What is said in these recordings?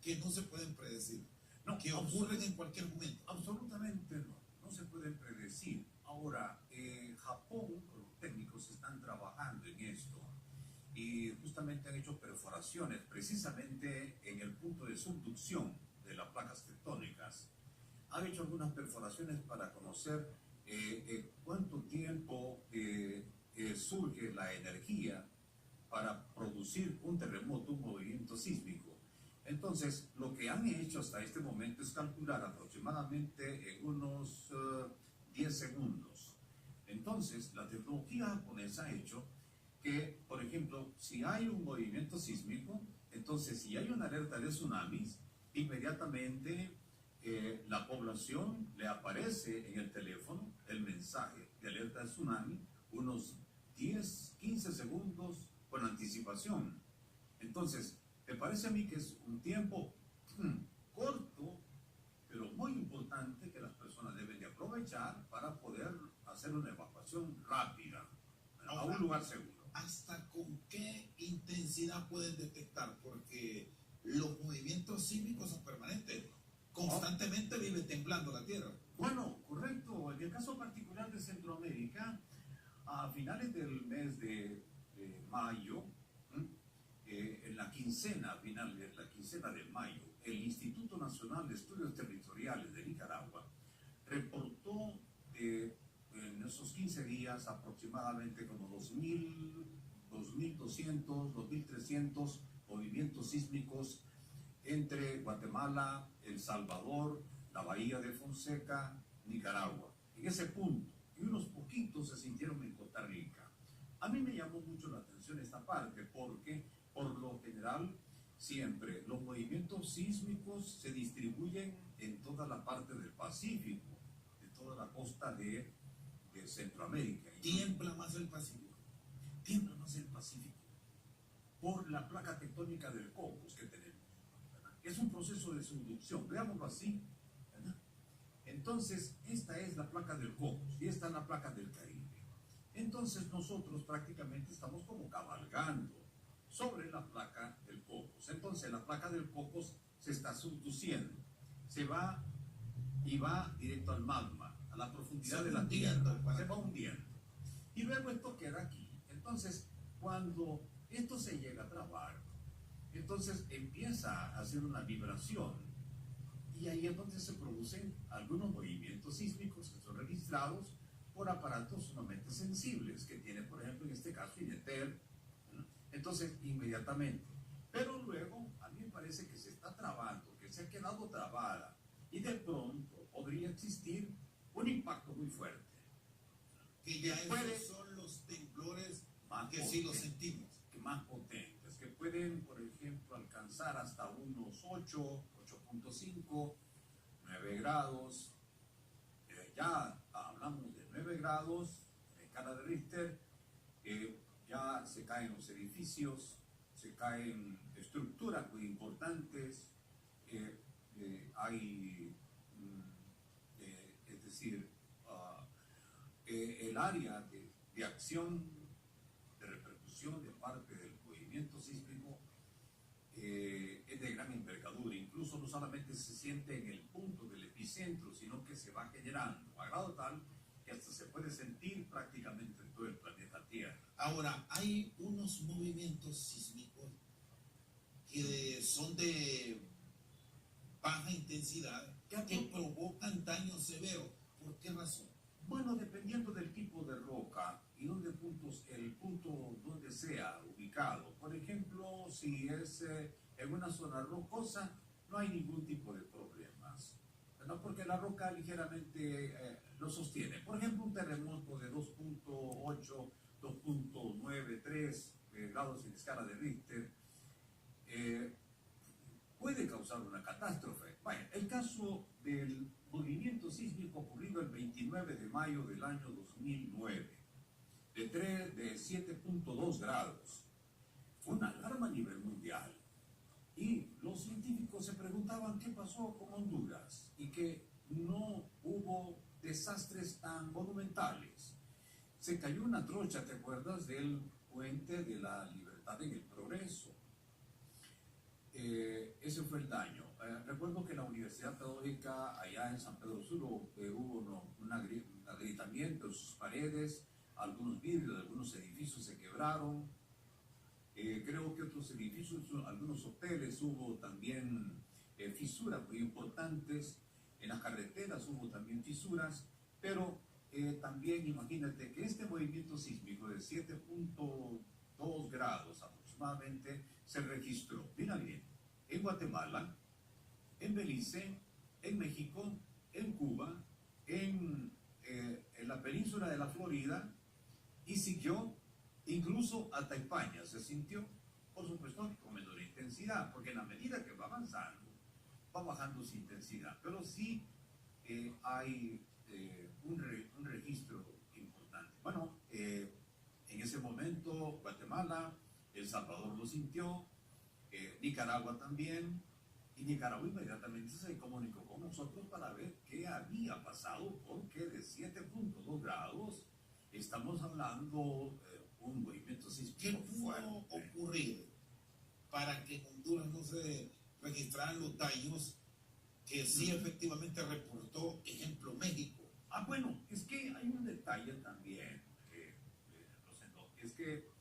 que no se pueden predecir, no, que ocurren en cualquier momento. Absolutamente no se pueden predecir. Ahora, Japón, los técnicos están trabajando en esto y justamente han hecho perforaciones precisamente en el punto de subducción de las placas tectónicas. Han hecho algunas perforaciones para conocer cuánto tiempo surge la energía para producir un terremoto, un movimiento sísmico. Entonces, lo que han hecho hasta este momento es calcular aproximadamente en unos 10 segundos. Entonces, la tecnología japonesa ha hecho que, por ejemplo, si hay un movimiento sísmico, entonces si hay una alerta de tsunamis, inmediatamente la población le aparece en el teléfono el mensaje de alerta de tsunami unos 10, 15 segundos con anticipación. Entonces, me parece a mí que es un tiempo corto, pero muy importante que las personas deben de aprovechar para poder hacer una evacuación rápida a un lugar seguro. ¿Hasta con qué intensidad pueden detectar? Porque los movimientos sísmicos son permanentes. Constantemente vive temblando la tierra. Bueno, correcto. En el caso particular de Centroamérica, a finales del mes de mayo, en la quincena final de la quincena de mayo, el Instituto Nacional de Estudios Territoriales de Nicaragua reportó en esos 15 días aproximadamente como 2.000, 2.200, 2.300 movimientos sísmicos entre Guatemala, El Salvador, la Bahía de Fonseca, Nicaragua. En ese punto, y unos poquitos se sintieron en Costa Rica. A mí me llamó mucho la atención esta parte porque, por lo general, siempre los movimientos sísmicos se distribuyen en toda la parte del Pacífico, de toda la costa de Centroamérica. Tiembla más el Pacífico. Tiembla más el Pacífico por la placa tectónica del Cocos que tenemos. Es un proceso de subducción, veámoslo así, ¿verdad? Entonces, esta es la placa del Cocos y esta es la placa del Caribe. Entonces, nosotros prácticamente estamos como cabalgando sobre la placa del Cocos. Entonces, la placa del Cocos se está subduciendo, se va y va directo al magma, a la profundidad de la tierra, se va hundiendo. Y luego esto queda aquí. Entonces, cuando esto se llega a trabar, entonces empieza a hacer una vibración y ahí es donde se producen algunos movimientos sísmicos que son registrados por aparatos sumamente sensibles que tiene, por ejemplo, en este caso INETER. Entonces, inmediatamente. Pero luego, a mí me parece que se está trabando, que se ha quedado trabada y de pronto podría existir un impacto muy fuerte. Que ya esos son los temblores más que sí los sentimos. Más potentes, que pueden, por ejemplo, alcanzar hasta unos 8, 8.5, 9 grados. Ya hablamos de 9 grados en escala de Richter. Ya se caen los edificios, se caen estructuras muy importantes. Hay, es decir, el área de acción, de repercusión de parte del movimiento sísmico es de gran envergadura. Incluso no solamente se siente en el punto del epicentro, sino que se va generando a grado tal que hasta se puede sentir prácticamente en todo el planeta Tierra. Ahora, hay unos movimientos sísmicos que son de baja intensidad, que provocan daños severos. ¿Por qué razón? Bueno, dependiendo del tipo de roca y el punto donde sea ubicado. Por ejemplo, si es en una zona rocosa, no hay ningún tipo de problemas, ¿no? Porque la roca ligeramente lo sostiene. Por ejemplo, un terremoto de 2.8, 2.93 grados en escala de Richter puede causar una catástrofe. Bueno, el caso del movimiento sísmico ocurrido el 29 de mayo del año 2009, de 7.2 grados, fue una alarma a nivel mundial. Y los científicos se preguntaban qué pasó con Honduras y que no hubo desastres tan monumentales. Se cayó una trocha, ¿te acuerdas? Del puente de la Libertad en el Progreso. Ese ese fue el daño. Recuerdo que en la Universidad Pedagógica, allá en San Pedro Sula, hubo un agrietamiento en sus paredes, algunos vidrios de algunos edificios se quebraron. Creo que otros edificios, algunos hoteles, hubo también fisuras muy importantes. En las carreteras hubo también fisuras, pero también imagínate que este movimiento sísmico de 7.2 grados aproximadamente se registró, mira bien, en Guatemala, en Belice, en México, en Cuba, en la península de la Florida, y siguió incluso hasta España. Se sintió, por supuesto, con menor intensidad, porque en la medida que va avanzando, va bajando su intensidad, pero sí hay un registro importante. Bueno, en ese momento Guatemala, El Salvador lo sintió, Nicaragua también, y Nicaragua inmediatamente se comunicó con nosotros para ver qué había pasado, porque de 7.2 grados estamos hablando un movimiento sísmico. ¿Qué pudo ocurrir para que en Honduras no se registraran los daños que sí efectivamente reportó, ejemplo, México? Bueno, es que hay un detalle también, Rosendo, es que,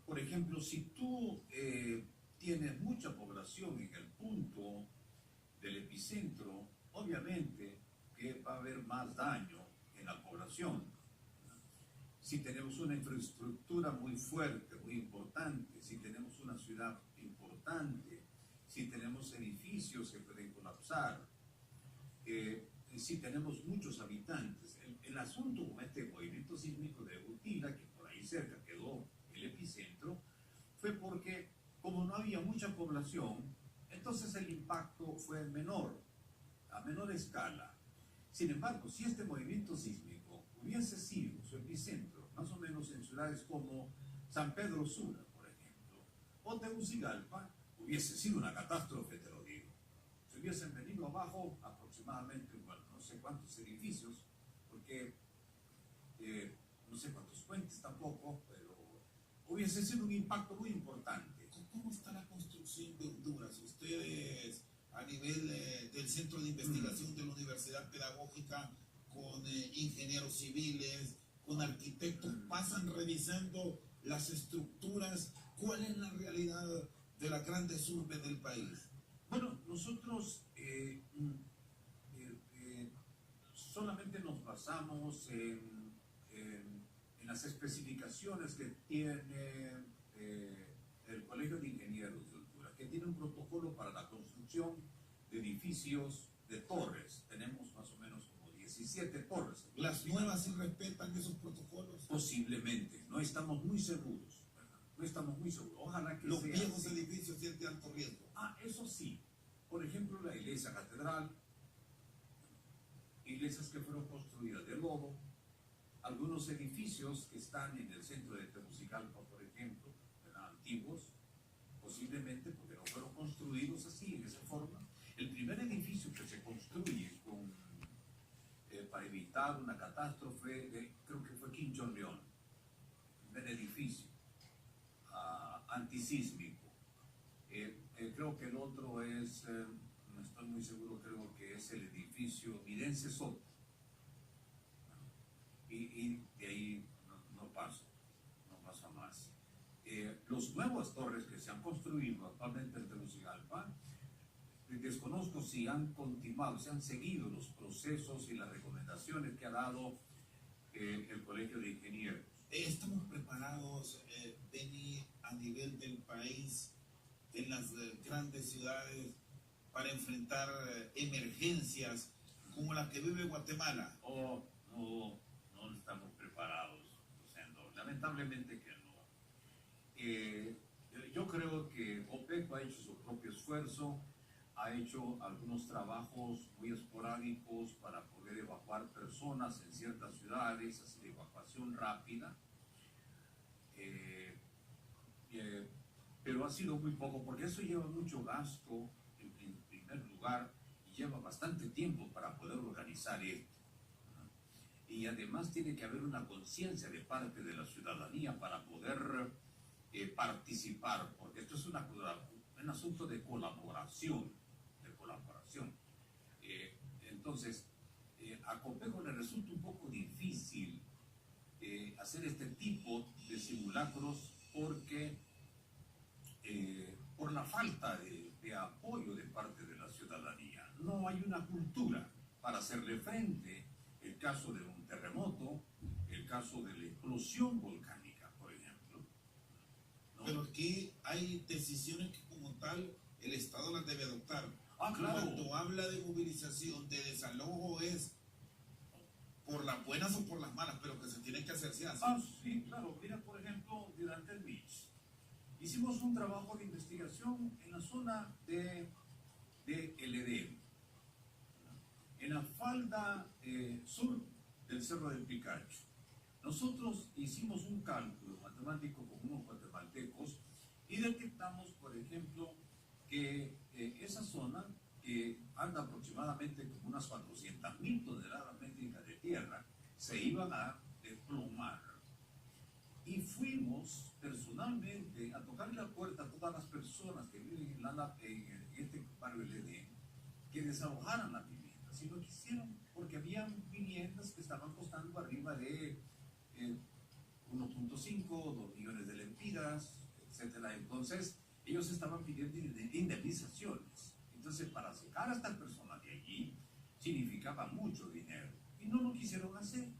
por ejemplo, si tú tienes mucha población en el punto del epicentro, obviamente que va a haber más daño en la población. Si tenemos una infraestructura muy fuerte, muy importante, si tenemos una ciudad importante, si tenemos edificios que pueden colapsar, si tenemos muchos habitantes. El asunto con este movimiento sísmico de Utila, que por ahí cerca quedó el epicentro, fue porque como no había mucha población, entonces el impacto fue menor, a menor escala. Sin embargo, si este movimiento sísmico hubiese sido su epicentro, más o menos en ciudades como San Pedro Sula, por ejemplo, o Tegucigalpa, hubiese sido una catástrofe, te lo digo. Se hubiesen venido abajo aproximadamente, bueno, no sé cuántos edificios, porque no sé cuántos puentes tampoco, pero hubiese sido un impacto muy importante. ¿Cómo está la construcción de Honduras? Ustedes, a nivel del Centro de Investigación de la Universidad Pedagógica, con ingenieros civiles, con arquitectos, pasan revisando las estructuras. ¿Cuál es la realidad de las grandes urbes del país? Bueno, nosotros solamente nos basamos en las especificaciones que tiene el Colegio de Ingenieros de Honduras, que tiene un protocolo para la construcción de edificios, de torres. Tenemos más o menos como 17 torres. ¿Las nuevas sí respetan esos protocolos? Posiblemente, no estamos muy seguros. No estamos muy seguros. Ojalá que los sea viejos así. edificios tienen de alto riesgo. Eso sí. Por ejemplo, la iglesia catedral, iglesias que fueron construidas de lodo, algunos edificios que están en el centro de Tegucigalpa, por ejemplo, eran antiguos, posiblemente porque no fueron construidos así, en esa forma. El primer edificio que se construye para evitar una catástrofe, creo que fue Quincho León, el primer edificio antisísmico. Creo que el otro es, no estoy muy seguro, creo que es el edificio Midense Soto. Y de ahí no paso más. Los nuevas torres que se han construido actualmente en Tegucigalpa, desconozco si han continuado, si han seguido los procesos y las recomendaciones que ha dado el Colegio de Ingenieros. ¿Estamos preparados, Benny, a nivel del país, en las grandes ciudades, para enfrentar emergencias como la que vive Guatemala? No estamos preparados, Rosendo. Lamentablemente que no. Yo creo que OPECO ha hecho su propio esfuerzo, ha hecho algunos trabajos muy esporádicos para poder evacuar personas en ciertas ciudades, así de evacuación rápida. Pero ha sido muy poco, porque eso lleva mucho gasto en primer lugar y lleva bastante tiempo para poder organizar esto. Y además tiene que haber una conciencia de parte de la ciudadanía para poder participar, porque esto es una un asunto de colaboración, de colaboración. Entonces, a Copeco le resulta un poco difícil hacer este tipo de simulacros porque por la falta de apoyo de parte de la ciudadanía. No hay una cultura para hacerle frente el caso de un terremoto, el caso de la explosión volcánica, por ejemplo. ¿No? Pero aquí hay decisiones que como tal el Estado las debe adoptar. Ah, claro. Cuando habla de movilización, de desalojo, es por las buenas o por las malas, pero que se tiene que hacer, se hace. Ah, sí, claro. Mira, por ejemplo, durante el Beach, hicimos un trabajo de investigación en la zona de El Edén, en la falda sur del Cerro del Picacho. Nosotros hicimos un cálculo matemático con unos guatemaltecos y detectamos, por ejemplo, que esa zona, que anda aproximadamente como unas 400.000 toneladas métricas de tierra, se iban a desplomar. Y fuimos personalmente a tocarle la puerta a todas las personas que viven en este barrio del Edén, que desalojaran las viviendas. Y lo quisieron porque habían viviendas que estaban costando arriba de 1.5, 2 millones de lempiras, etc. Entonces, ellos estaban pidiendo indemnizaciones. Entonces, para sacar a estas personas de allí, significaba mucho dinero. Y no lo quisieron hacer.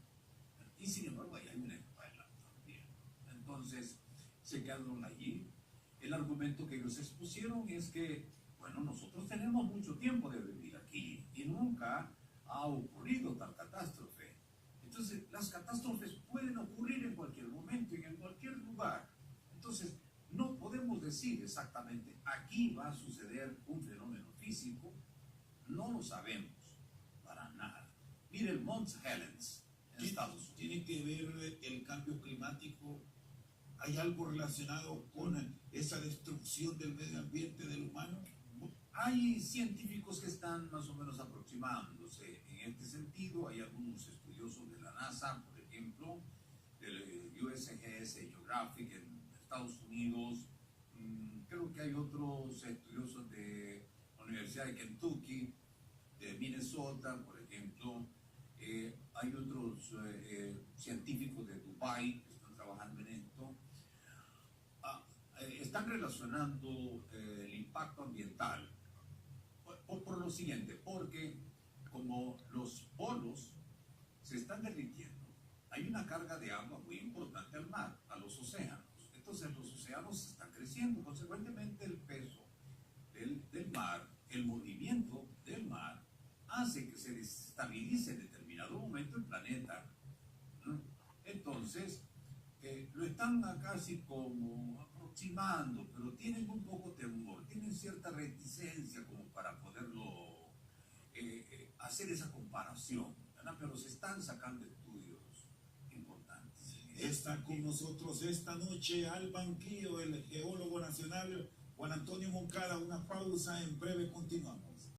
Y sin embargo, ahí hay una escuela también. Entonces, se quedaron allí. El argumento que ellos expusieron es que, bueno, nosotros tenemos mucho tiempo de vivir aquí y nunca ha ocurrido tal catástrofe. Entonces, las catástrofes pueden ocurrir en cualquier momento y en cualquier lugar. Entonces, no podemos decir exactamente aquí va a suceder un fenómeno físico. No lo sabemos para nada. Mire el Mount Helens en Estados Unidos. ¿Tiene que ver el cambio climático? ¿Hay algo relacionado con esa destrucción del medio ambiente del humano? Hay científicos que están más o menos aproximándose en este sentido. Hay algunos estudiosos de la NASA, por ejemplo, del USGS Geographic en Estados Unidos. Creo que hay otros estudiosos de la Universidad de Kentucky, de Minnesota, por ejemplo. Hay otros científicos de Dubái que están trabajando en esto. Están relacionando el impacto ambiental por lo siguiente, porque como los polos se están derritiendo, hay una carga de agua muy importante al mar, a los océanos. Entonces los océanos están creciendo, consecuentemente el peso del mar, el movimiento del mar, hace que se desestabilice en determinado momento el planeta. Entonces, lo están casi como aproximando, pero tienen un poco temor, tienen cierta reticencia como para poderlo hacer esa comparación, ¿verdad? Pero se están sacando estudios importantes. Está con nosotros esta noche al banquillo el geólogo nacional Juan Antonio Moncada. Una pausa, en breve continuamos.